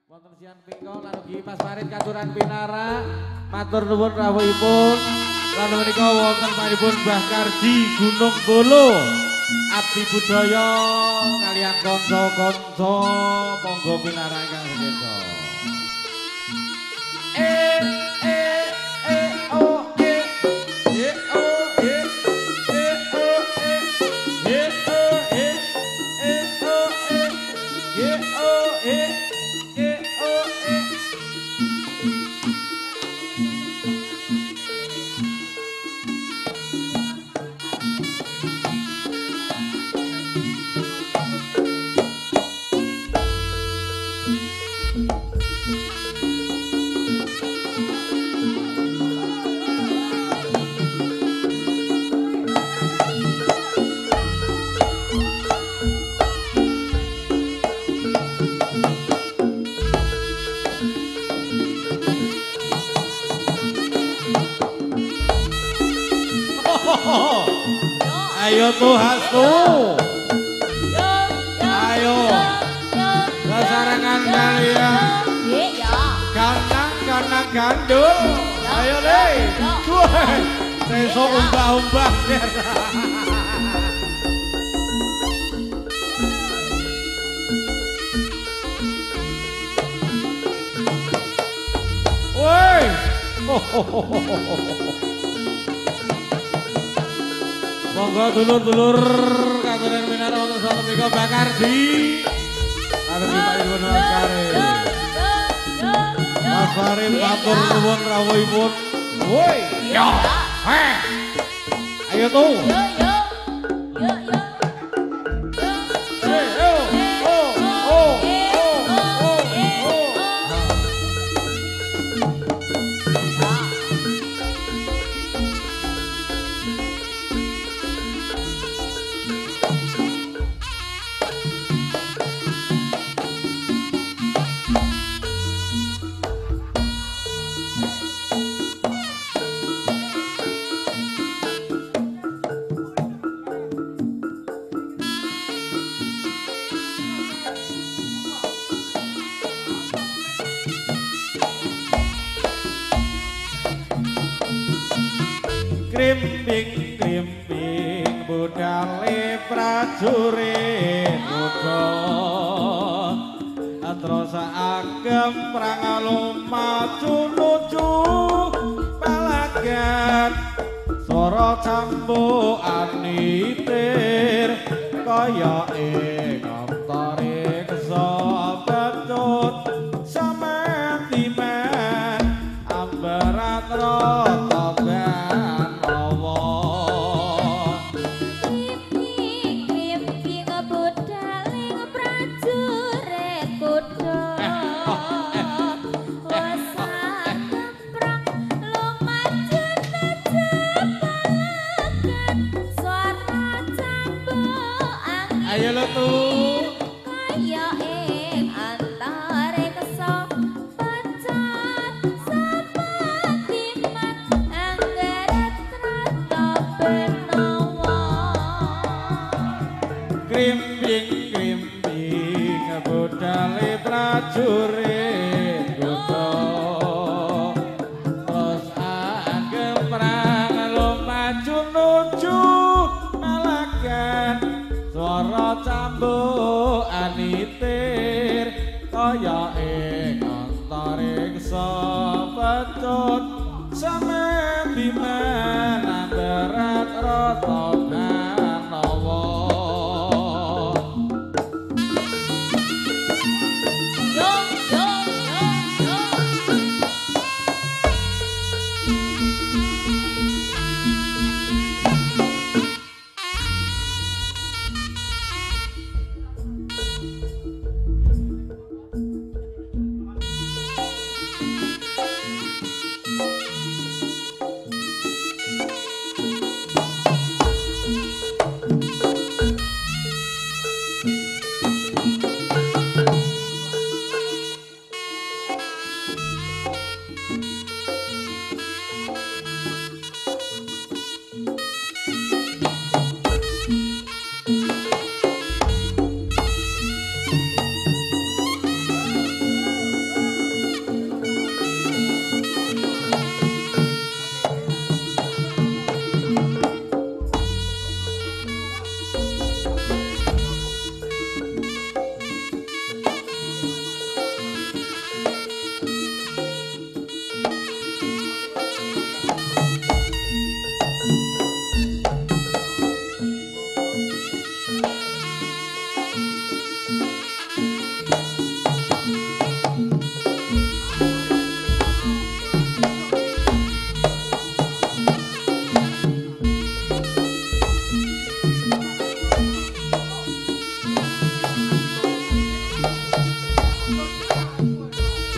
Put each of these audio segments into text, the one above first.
Wonten siang pingkong lan ugi Mas Farid Katuran Pinara matur nuwun rawuhipun lan menika wonten panjenengan Mbah Kardi Gunung Bolo abdi budaya kaliyan kanca-kanca monggo pinara ingkang sedo. Ayo tuh hastu, ayo sasarangan kalian, ganang gandul, ayo deh, seso umbah-umbah. Woi, monggo dulur-dulur Katuran Pinara wonten salah menika Mbah Kardi. Arep dipun Mas Farid. Mas Farid matur nuwun rawuhipun. Woi, yo. Ayo tuh. Krimping budale prajurit muda terus agem prang maju nuju palagan swara cambukan nitir kaya ing antare kesobatut sampeyan dimen ambarat rotoban ayo lo tuh kaya ing antare kesopacan sapatiman anggaret rata benawa krimping budale prajurit kuda terus agem prang lumaju nuju malagan swara cambukan nitir kaya ing antare kesobatut sampeyan dimen anggaret rata benawa.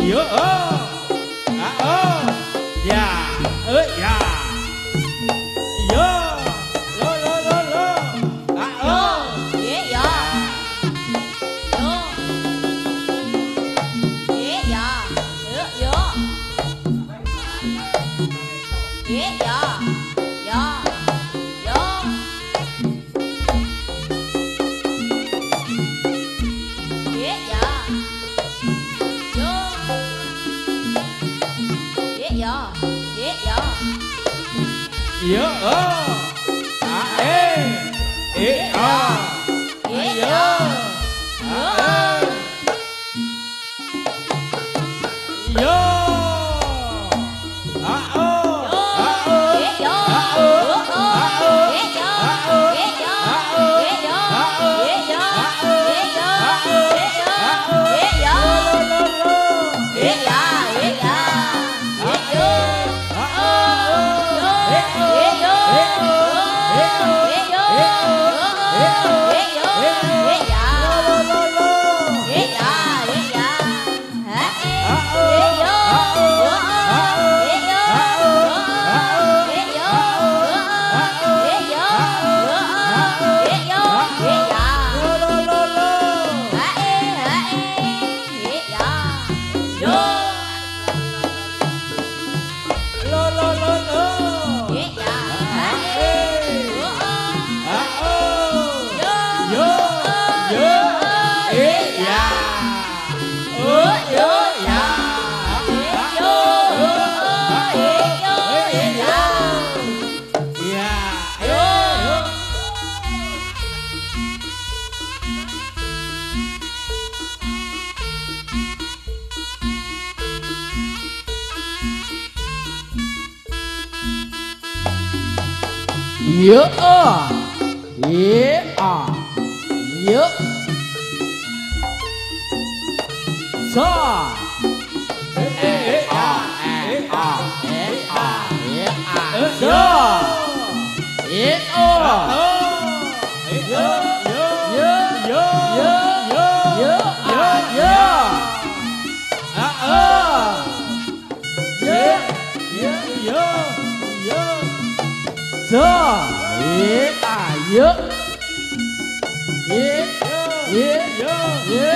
Yo oh. Ah oh. Ya. Ya. Yo. Lo. Ah oh. Yeah, yeah. Yo. Yeah, yeah. Yo. Yeah, yeah. Yo. Yo. Yeah, yeah. Yo. Yeah, yeah. Yeah, yeah. Yo oh. Ah ah. Yeah, Yo. yeah. Ah Yo. Ah oh. Ah oh. Yeah, yo. Ah oh. Ah oh. Yeah, yo. Ah oh. Yeah, yo. Ah oh. Yeah, yo. Ah oh. Yeah, yo. Ah oh. Yeah, yo. Ah oh. Yeah, yo. Ah oh. Yeah, yo. Lo. Yeah, yeah. Yeah, yeah. Yeah, yo. Ah oh. Yeah, yo. Yeah, yo. Yeah, yo.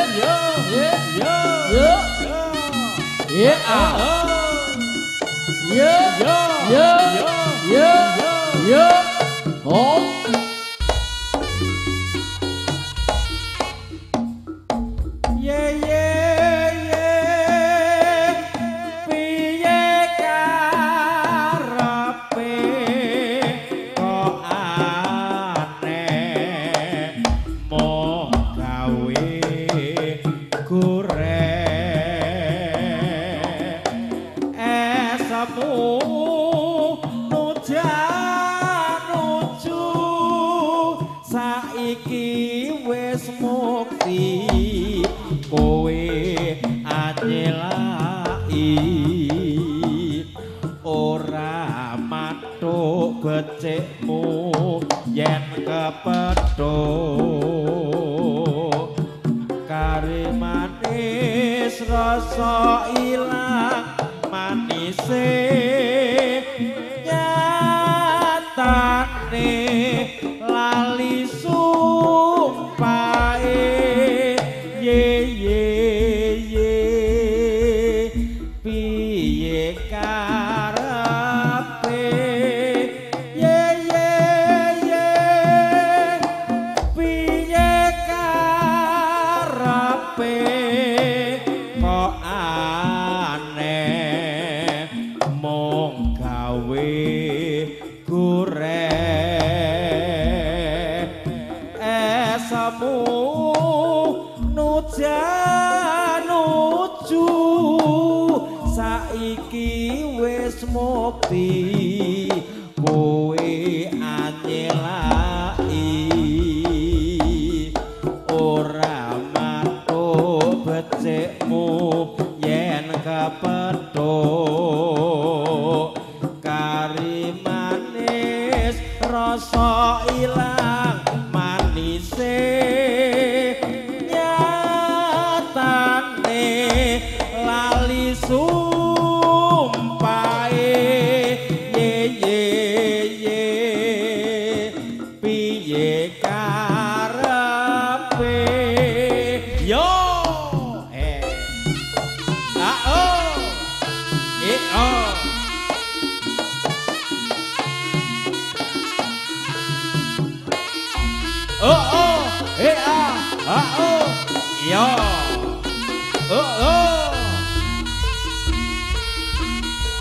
Yeah, yo. Yeah, yeah. Yeah, yeah. Yeah, yeah. Yo yeah yo so lali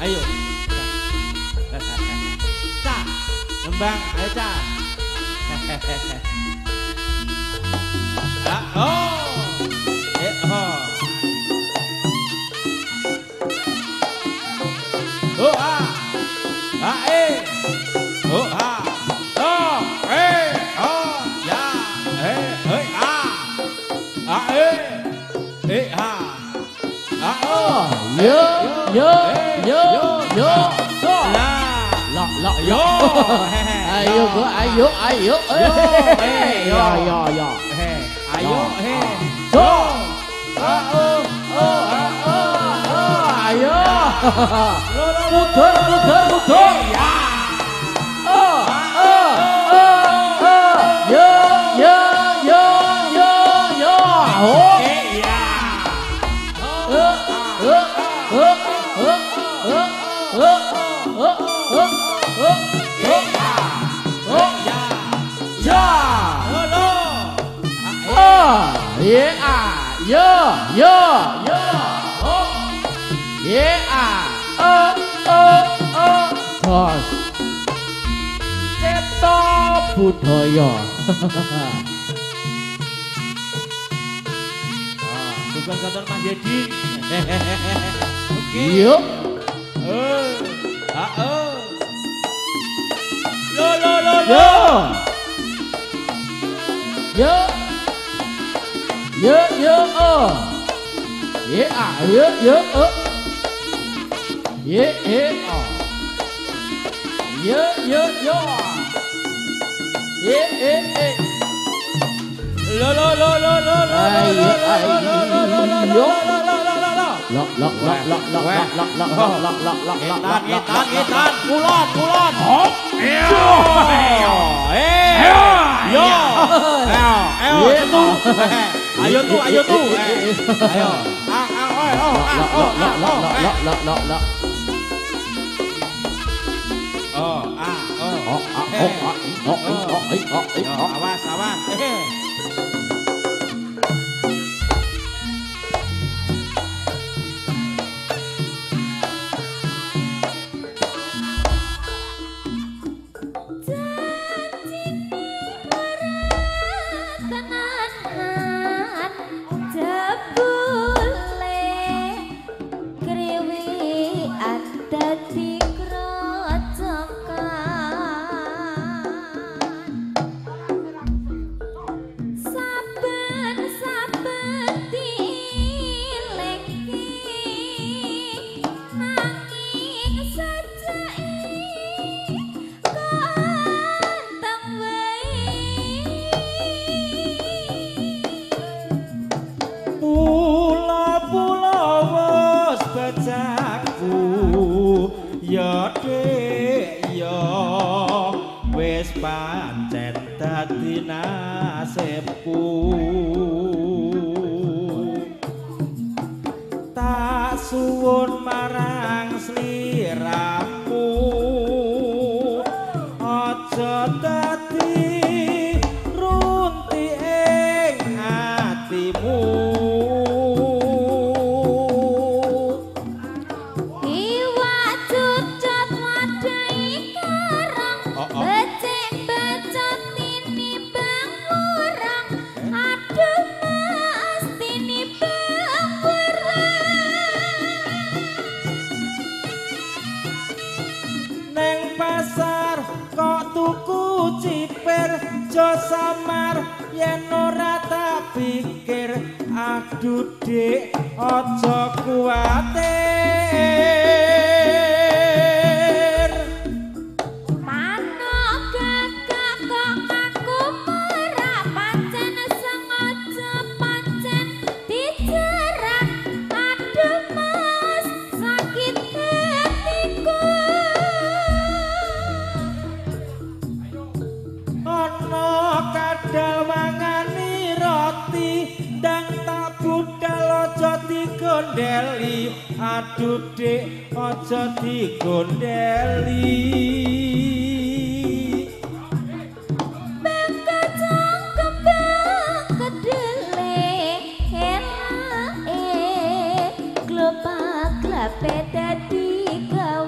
Ayo. Ca, ngembang, ayo Ca. Oh. Oh. Oh ah. Ah oh ah. Oh oh ya. Hey ah. Ah ha. Ah oh. Yo so la yo ayo gua ayo yo ayo so ayo putar ya Cipta budaya. Bukan kantor Mas Yedi. Oke. Yuk. Lo. Yo. Kulon. Ayo tuh. Ayo. Awas. Pancen dadi nasibku tak suwun marang sliramu aja dadi runti ing atimu samar yen ora tak pikir aduh dik aja kuwatir manuk gagak kok aku ora pancen sengaja pancen dicerak aduh mas sakit hatiku kadal mangani roti ndang tak budal aja digondeli aduh dik aja digondeli bekacang kembang kedele hela glopak glape dadi gawe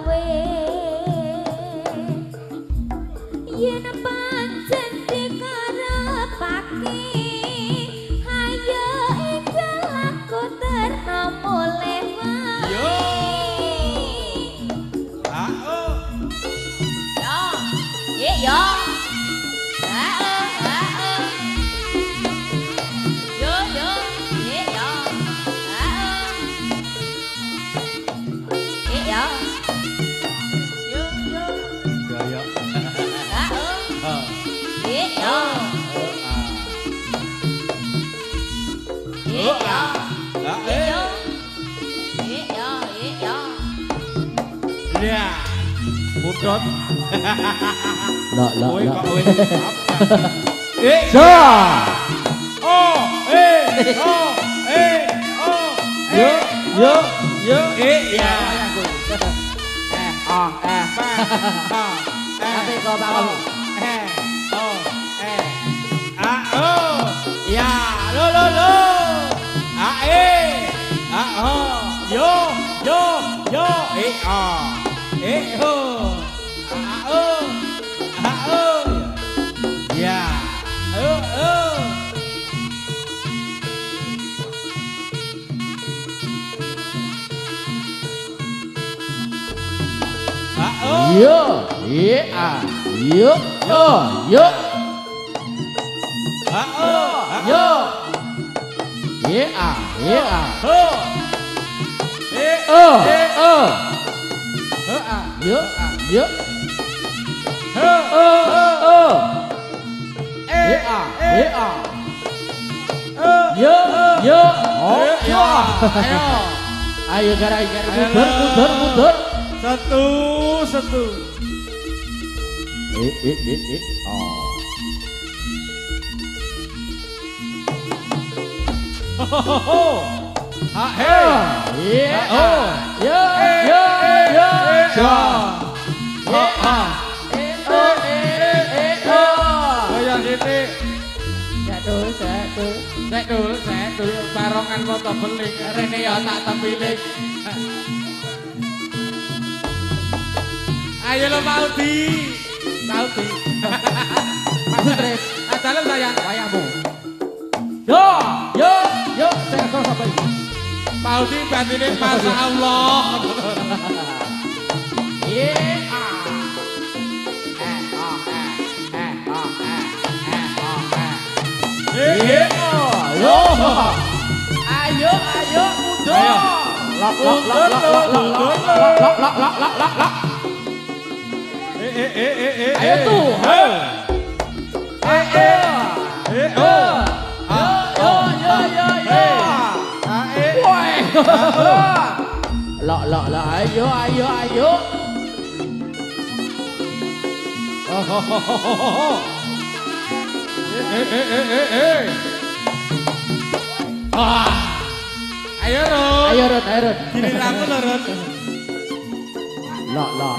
Ya. Mudot. Lok lok Kowe lok. kok wis apa? So. Oh, oh, oh. Yo yo yo. Ya. Tapi kau bakal Ya, lo. Yo, Ya. Yo, yeah, yo, yo, yo, yeah, yeah, yo, yo, yo, yo, yo, ayo garai, mundur. Satu. Satu. Barongan moto beling. Rene ya tak tempiling. Ayo lo Maudi. Mas Sutris. Dalam sayang wayahmu. Yo, saya kau sampai. Maudi bandingin Masya Allah. Ayo, mundur. Lok. Ayo tuh. Lok. Ayo. Ayo Rod. Giliran aku lho Rod. Lok.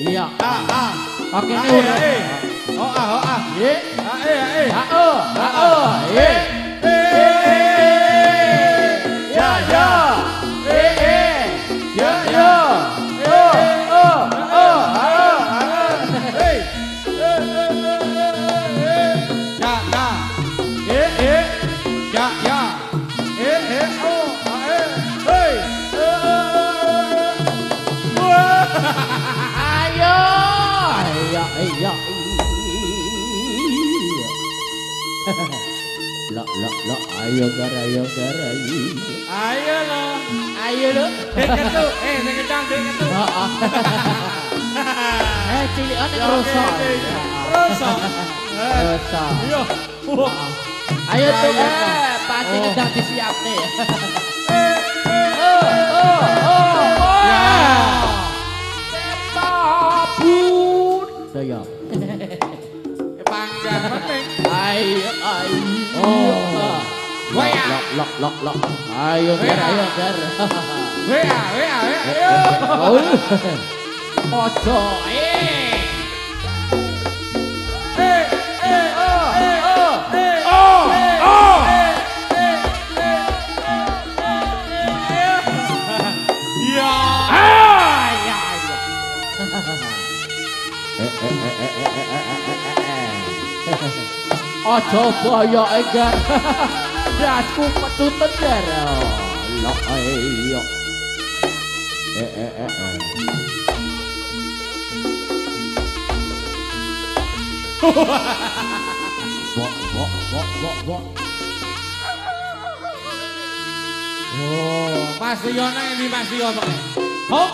Iya. Oke Ae, nih udah. ae. Ye. Ae. Ye. Iya. Lok. Ayo gar. Ayo lo. Ayo lo. Sing kencang dek ketu. Cilian yang rusak. Rusak. Iya. Ayo tuh, pasti ngedang disiap nih. Babun. Saya. Panggang penting. Ayo. Lok. Ayo gar. Ayo. Ojo. Ojo boyo enggar. Dasku petuten gar. Lok ayo. Bok. Oh, Mas Yono ini Mas Yono. Hop.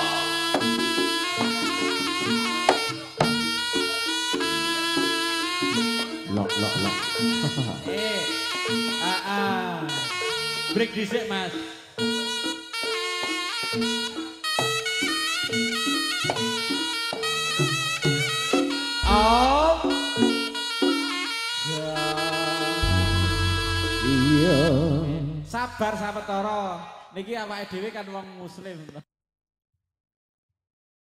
Lok. Break dhisik, Mas. Om. Iya. Sabar sawetara. Niki awake dhewe kan wong muslim.